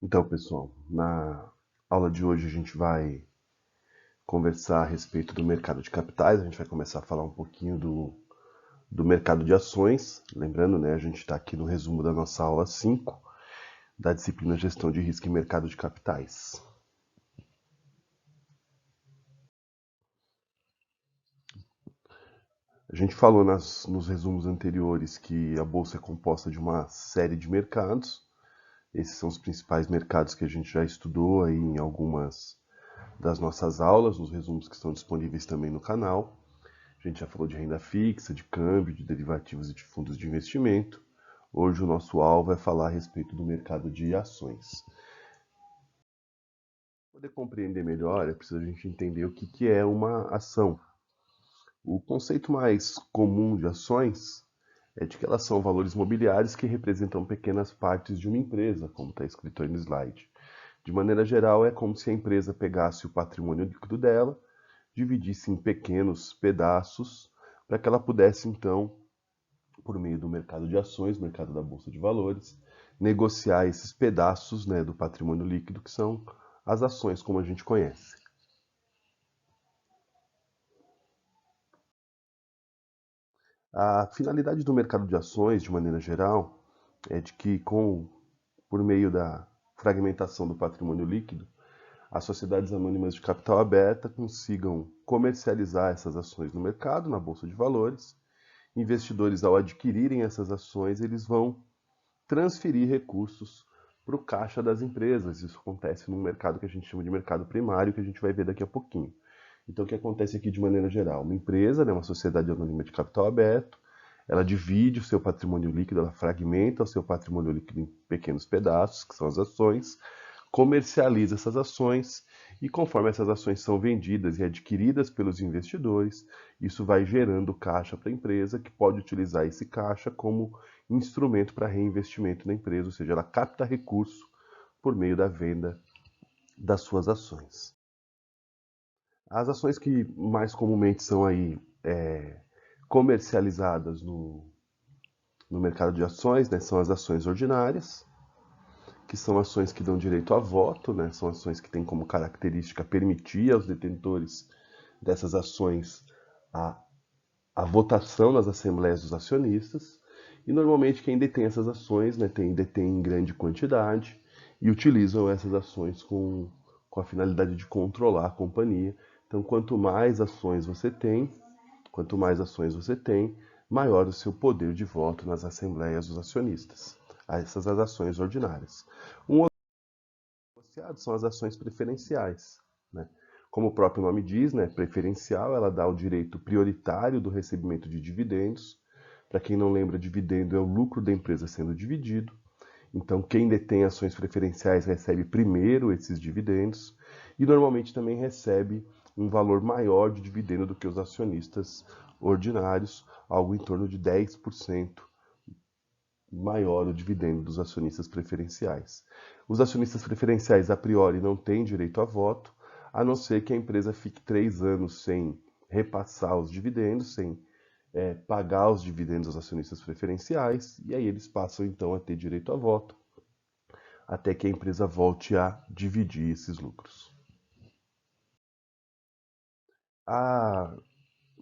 Então, pessoal, na aula de hoje a gente vai conversar a respeito do mercado de capitais. A gente vai começar a falar um pouquinho do mercado de ações. Lembrando, né, a gente está aqui no resumo da nossa aula 5 da disciplina Gestão de Risco e Mercado de Capitais. A gente falou nos resumos anteriores que a bolsa é composta de uma série de mercados. Esses são os principais mercados que a gente já estudou aí em algumas das nossas aulas, nos resumos que estão disponíveis também no canal. A gente já falou de renda fixa, de câmbio, de derivativos e de fundos de investimento. Hoje o nosso alvo é falar a respeito do mercado de ações. Para poder compreender melhor, é preciso a gente entender o que é uma ação. O conceito mais comum de ações é de que elas são valores mobiliários que representam pequenas partes de uma empresa, como está escrito aí no slide. De maneira geral, é como se a empresa pegasse o patrimônio líquido dela, dividisse em pequenos pedaços, para que ela pudesse então, por meio do mercado de ações, mercado da bolsa de valores, negociar esses pedaços, né, do patrimônio líquido, que são as ações como a gente conhece. A finalidade do mercado de ações, de maneira geral, é de que, por meio da fragmentação do patrimônio líquido, as sociedades anônimas de capital aberta consigam comercializar essas ações no mercado, na bolsa de valores. Investidores, ao adquirirem essas ações, eles vão transferir recursos para o caixa das empresas. Isso acontece num mercado que a gente chama de mercado primário, que a gente vai ver daqui a pouquinho. Então, o que acontece aqui de maneira geral? Uma empresa, né, uma sociedade anônima de capital aberto, ela divide o seu patrimônio líquido, ela fragmenta o seu patrimônio líquido em pequenos pedaços, que são as ações, comercializa essas ações e conforme essas ações são vendidas e adquiridas pelos investidores, isso vai gerando caixa para a empresa, que pode utilizar esse caixa como instrumento para reinvestimento na empresa, ou seja, ela capta recurso por meio da venda das suas ações. As ações que mais comumente são aí comercializadas no mercado de ações, né, são as ações ordinárias, que são ações que dão direito a voto, né, são ações que têm como característica permitir aos detentores dessas ações a, a votação nas assembleias dos acionistas. E normalmente quem detém essas ações, né, detém em grande quantidade e utilizam essas ações com a finalidade de controlar a companhia. Então, quanto mais ações você tem, maior o seu poder de voto nas assembleias dos acionistas. Essas as ações ordinárias. Um outro associado são as ações preferenciais, né? Como o próprio nome diz, né, preferencial, ela dá o direito prioritário do recebimento de dividendos. Para quem não lembra, dividendo é o lucro da empresa sendo dividido. Então, quem detém ações preferenciais recebe primeiro esses dividendos e normalmente também recebe um valor maior de dividendo do que os acionistas ordinários, algo em torno de 10% maior o dividendo dos acionistas preferenciais. Os acionistas preferenciais, a priori, não têm direito a voto, a não ser que a empresa fique 3 anos sem repassar os dividendos, sem pagar os dividendos aos acionistas preferenciais, e aí eles passam então a ter direito a voto, até que a empresa volte a dividir esses lucros. A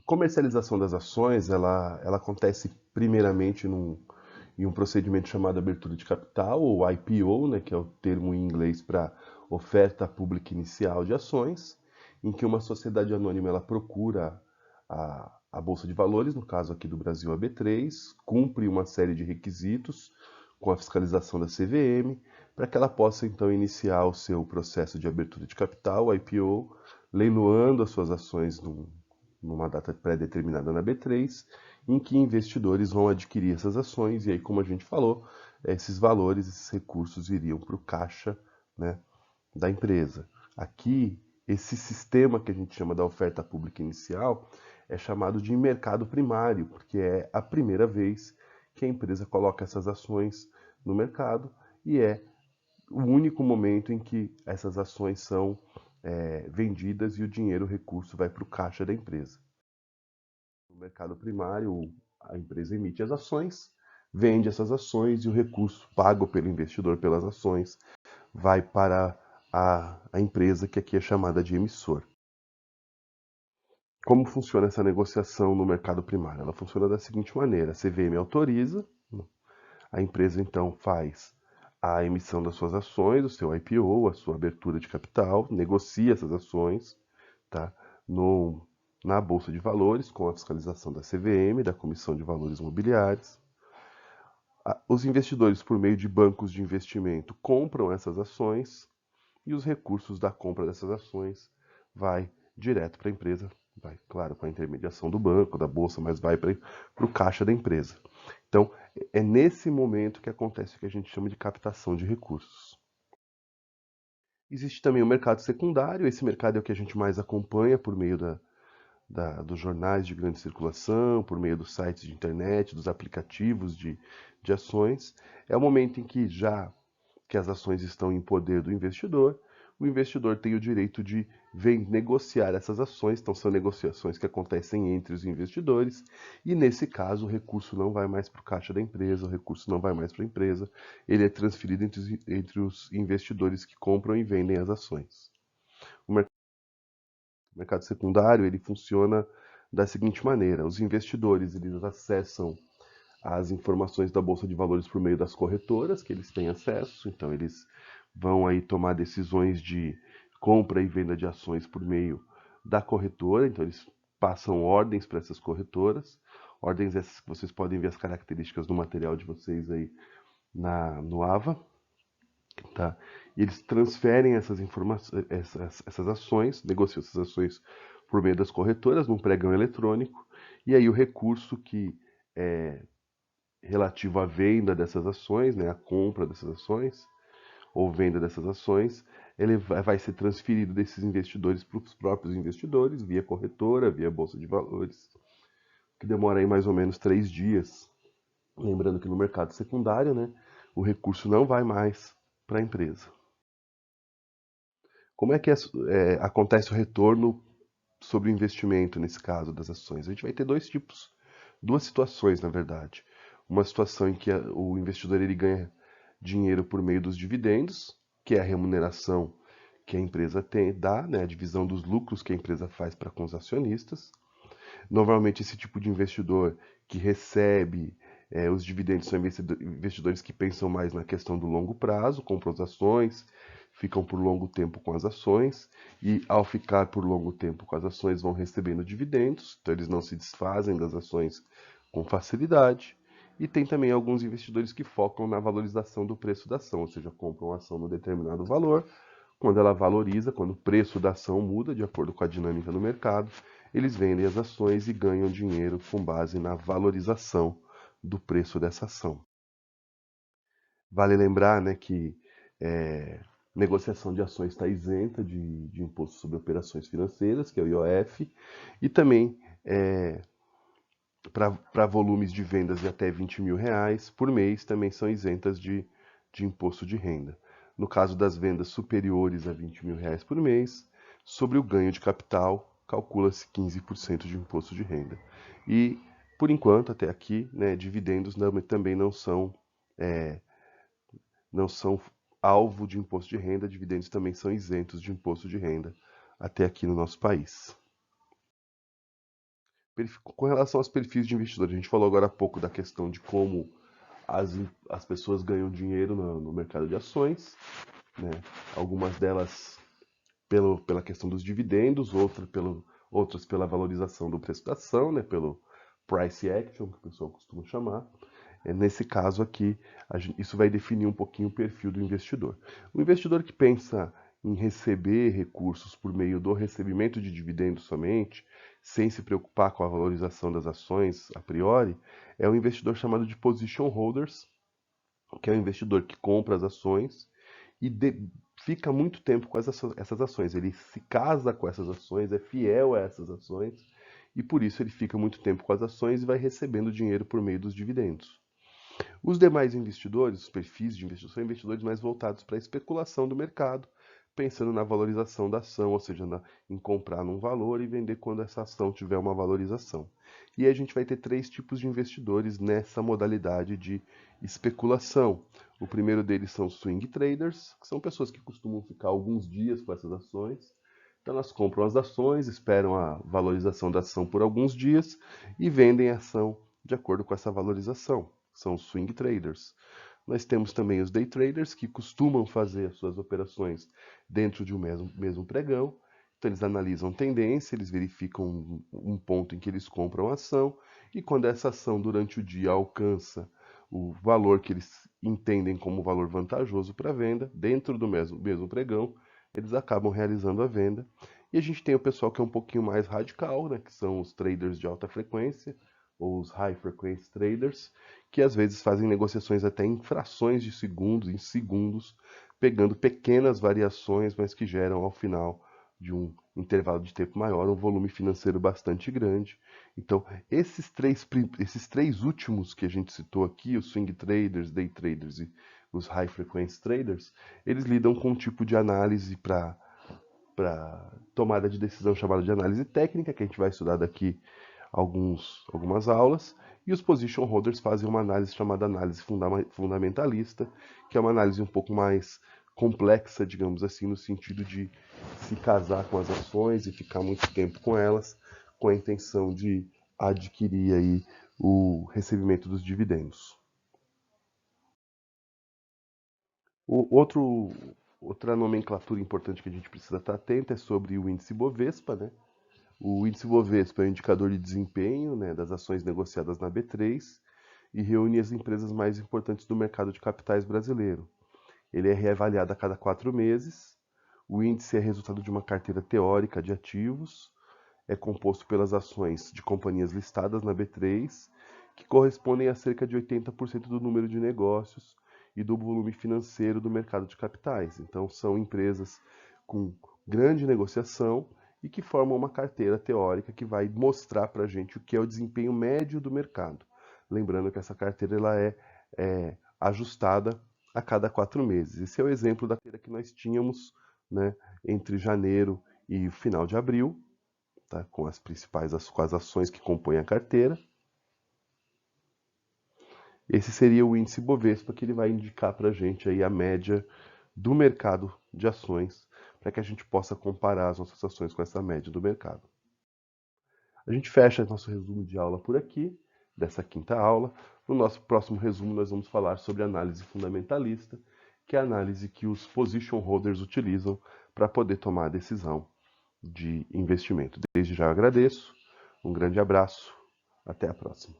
comercialização das ações, ela acontece primeiramente em um procedimento chamado abertura de capital, ou IPO, né, que é o termo em inglês para oferta pública inicial de ações, em que uma sociedade anônima ela procura a Bolsa de Valores, no caso aqui do Brasil a B3, cumpre uma série de requisitos com a fiscalização da CVM, para que ela possa então iniciar o seu processo de abertura de capital, IPO, leiloando as suas ações numa data pré-determinada na B3, em que investidores vão adquirir essas ações, e aí, como a gente falou, esses valores, esses recursos iriam para o caixa, né, da empresa. Aqui, esse sistema que a gente chama da oferta pública inicial é chamado de mercado primário, porque é a primeira vez que a empresa coloca essas ações no mercado e é o único momento em que essas ações são vendidas e o dinheiro, o recurso, vai para o caixa da empresa. No mercado primário, a empresa emite as ações, vende essas ações e o recurso pago pelo investidor pelas ações vai para a empresa que aqui é chamada de emissor. Como funciona essa negociação no mercado primário? Ela funciona da seguinte maneira: a CVM autoriza, a empresa então faz a emissão das suas ações, o seu IPO, a sua abertura de capital, negocia essas ações, tá? Na Bolsa de Valores, com a fiscalização da CVM, da Comissão de Valores Mobiliários. Os investidores, por meio de bancos de investimento, compram essas ações e os recursos da compra dessas ações vai direto para a empresa, vai, claro, com a intermediação do banco, da bolsa, mas vai para o caixa da empresa. Então, é nesse momento que acontece o que a gente chama de captação de recursos. Existe também o mercado secundário, esse mercado é o que a gente mais acompanha por meio dos jornais de grande circulação, por meio dos sites de internet, dos aplicativos de ações. É o momento em que, já que as ações estão em poder do investidor, o investidor tem o direito de negociar essas ações, então são negociações que acontecem entre os investidores, e nesse caso o recurso não vai mais para o caixa da empresa, o recurso não vai mais para a empresa, ele é transferido entre os investidores que compram e vendem as ações. O mercado secundário ele funciona da seguinte maneira: os investidores eles acessam as informações da Bolsa de Valores por meio das corretoras que eles têm acesso, então eles vão aí tomar decisões de compra e venda de ações por meio da corretora, então eles passam ordens para essas corretoras, ordens essas que vocês podem ver as características no material de vocês aí no AVA, tá? E eles transferem essas informações, essas ações, negociam essas ações por meio das corretoras num pregão eletrônico, e aí o recurso que é relativo à venda dessas ações, né, a compra dessas ações, ou venda dessas ações, ele vai ser transferido desses investidores para os próprios investidores, via corretora, via bolsa de valores, que demora aí mais ou menos 3 dias. Lembrando que no mercado secundário, né, o recurso não vai mais para a empresa. Como é que acontece o retorno sobre o investimento nesse caso das ações? A gente vai ter duas situações, na verdade. Uma situação em que o investidor ele ganha dinheiro por meio dos dividendos, que é a remuneração que a empresa dá, né, a divisão dos lucros que a empresa faz para com os acionistas. Normalmente, esse tipo de investidor que recebe os dividendos são investidores que pensam mais na questão do longo prazo, compram as ações, ficam por longo tempo com as ações, e ao ficar por longo tempo com as ações vão recebendo dividendos, então eles não se desfazem das ações com facilidade. E tem também alguns investidores que focam na valorização do preço da ação, ou seja, compram a ação no determinado valor. Quando ela valoriza, quando o preço da ação muda de acordo com a dinâmica do mercado, eles vendem as ações e ganham dinheiro com base na valorização do preço dessa ação. Vale lembrar, né, que negociação de ações está isenta de imposto sobre operações financeiras, que é o IOF, e também para volumes de vendas de até R$ 20.000 por mês também são isentas de imposto de renda. No caso das vendas superiores a R$ 20.000 por mês, sobre o ganho de capital, calcula-se 15% de imposto de renda. E, por enquanto, até aqui, né, dividendos também não são alvo de imposto de renda, dividendos também são isentos de imposto de renda até aqui no nosso país. Com relação aos perfis de investidores, a gente falou agora há pouco da questão de como as pessoas ganham dinheiro no mercado de ações, né? Algumas delas pela questão dos dividendos, outras pela valorização do preço da ação, né? Pelo price action, que o pessoal costuma chamar. Nesse caso aqui, isso vai definir um pouquinho o perfil do investidor. O investidor que pensa em receber recursos por meio do recebimento de dividendos somente, sem se preocupar com a valorização das ações a priori, é um investidor chamado de position holders, que é um investidor que compra as ações e fica muito tempo com essas ações. Ele se casa com essas ações, é fiel a essas ações, e por isso ele fica muito tempo com as ações e vai recebendo dinheiro por meio dos dividendos. Os demais investidores, os perfis de investidores, são investidores mais voltados para a especulação do mercado, pensando na valorização da ação, ou seja, em comprar num valor e vender quando essa ação tiver uma valorização. E aí a gente vai ter três tipos de investidores nessa modalidade de especulação. O primeiro deles são os swing traders, que são pessoas que costumam ficar alguns dias com essas ações. Então elas compram as ações, esperam a valorização da ação por alguns dias e vendem a ação de acordo com essa valorização. São os swing traders. Nós temos também os day traders, que costumam fazer as suas operações dentro de um mesmo pregão. Então, eles analisam tendência, eles verificam um ponto em que eles compram a ação, e quando essa ação durante o dia alcança o valor que eles entendem como valor vantajoso para a venda, dentro do mesmo pregão, eles acabam realizando a venda. E a gente tem o pessoal que é um pouquinho mais radical, né, que são os traders de alta frequência, ou os high frequency traders, que às vezes fazem negociações até em frações de segundos, em segundos, pegando pequenas variações, mas que geram ao final de um intervalo de tempo maior um volume financeiro bastante grande. Então, esses três últimos que a gente citou aqui, os swing traders, day traders e os high frequency traders, eles lidam com um tipo de análise para tomada de decisão chamada de análise técnica, que a gente vai estudar daqui algumas aulas, e os position holders fazem uma análise chamada análise fundamentalista, que é uma análise um pouco mais complexa, digamos assim, no sentido de se casar com as ações e ficar muito tempo com elas, com a intenção de adquirir aí o recebimento dos dividendos. Outra nomenclatura importante que a gente precisa estar atento é sobre o índice Bovespa, né? O índice Bovespa é um indicador de desempenho, né, das ações negociadas na B3 e reúne as empresas mais importantes do mercado de capitais brasileiro. Ele é reavaliado a cada 4 meses. O índice é resultado de uma carteira teórica de ativos. É composto pelas ações de companhias listadas na B3, que correspondem a cerca de 80% do número de negócios e do volume financeiro do mercado de capitais. Então, são empresas com grande negociação e que formam uma carteira teórica que vai mostrar para a gente o que é o desempenho médio do mercado. Lembrando que essa carteira ela é ajustada a cada 4 meses. Esse é o exemplo da carteira que nós tínhamos, né, entre janeiro e o final de abril, tá, com as com as ações que compõem a carteira. Esse seria o índice Bovespa, que ele vai indicar para a gente aí a média do mercado de ações, para que a gente possa comparar as nossas ações com essa média do mercado. A gente fecha nosso resumo de aula por aqui, dessa quinta aula. No nosso próximo resumo, nós vamos falar sobre análise fundamentalista, que é a análise que os position holders utilizam para poder tomar a decisão de investimento. Desde já agradeço, um grande abraço, até a próxima.